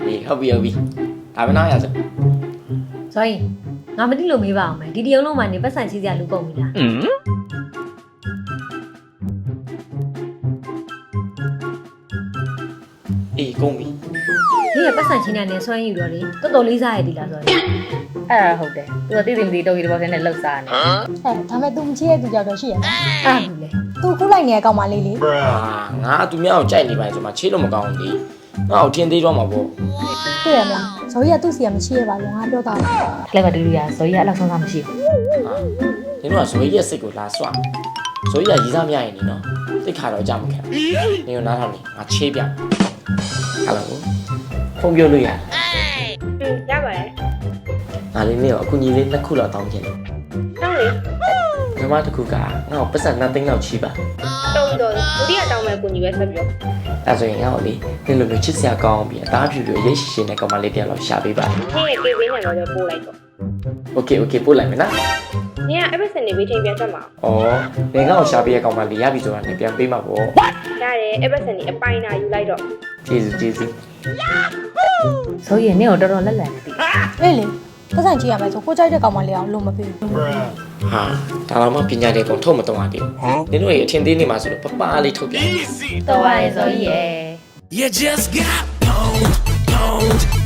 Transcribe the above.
အေးဟုတ်ပြီဒါပဲနားရစ ဇော်ရင်ငါမသိလို့မေးပါအောင်မယ်ဒီတရုံလုံးမှာနေပတ်စံချီးစရာလူကုန်ပြီလားအေးကုန်ပြီ ဒီကပတ်စံချီးနေဆွမ်းယူတော့လေတော်တော်လေးစားရည်လားဇော်ရင် အဲ့ဒါဟုတ်တယ်သူကတိတိမတိတော့ဒီဘောထဲနဲ့လှုပ်စားနေ ဒါမဲ့ तू မချစ်ရဲ့သူကြောက်တော့ရှိရနော် အဲ့ဘူးလေ तू ခုလိုက်နေရကောင်မလေးလေ ငါသူများအောင်ကြိုက်နေပါဆိုမှချေးလို့မကောင်းဘူးလေငါ့ကိုထင်သေးတော့မှာပေါ့ တွေ့ရမလားဇော်ကြီးကသူ့စီကမချစ်ရပါဘူးငါပြောတာ ခလိုက်ပါတူတူရဇော်ကြီးကအဲ့လောက်ဆုံးစားမရှိဘူး နင်တို့ကဇွေးရဲ့စိတ်ကိုလာစွဇွေးရရည်စားမရရင်နော်တိတ်ခါတော့ကြမခံနင်တို့နားထောင်နေငါချေးပြဟယ်လိုဖုန်းပြောလို့ရ ရပါတယ် ငါလေးနေရောအခုညီလေးနှစ်ခုလောက်တောင်းချင်တယ် တောင်းလေ ပထမတစ်ခုကငါ့ကိုပတ်စံ2သိန်းလောက်ချီးပါ တုံးတော့ဒုတိယတောင်းမဲ့ကိုညီပဲဆက်ပြော အဲဆိုရင်ငါ့ကိုလေနင်လိုမျိုးချစ်စရာကောင်းအောင်ပြီးအသားဖြူဖြူရိတ်ရှိရှိနဲ့ကောင်မလေးတယောက်လောက်ရှာပေးပါ နေ့ရဲ့ကေးပေးနေတော့ပဲပို့လိုက်တော့ โอเคပို့လိုက်မယ်နော် နေ့က episode နေပြီးချိန်ပြန်ဆက်မှာ ဩနင်ငါ့ကိုရှာပေးရကောင်မလေးရပြီဆိုတာနင်ပြန်ပေးမှာပေါ့ ရတယ် episode နေအပိုင်းနာယူလိုက်တော့ ကျေးဇူး ဇော်ကြီးကနင့်ကိုတော်တော်လက်လန်နေပြီ အေးလေပတ်စံချစ်ရမယ်ဆိုကိုကြိုက်တဲ့ကောင်မလေးအောင်လို့မပေးဘူး ဟာဒါတော့မှပညာတဲ့ကောင်ထုတ်မတော့ရသေးဘူးနင်တို့ရဲ့အထင်သေးနေမှာဆိုလို့ပပလေးထုတ်ပြန် တော်ပါရဲ့ဇော်ကြီးရဲ့ You just got pwned.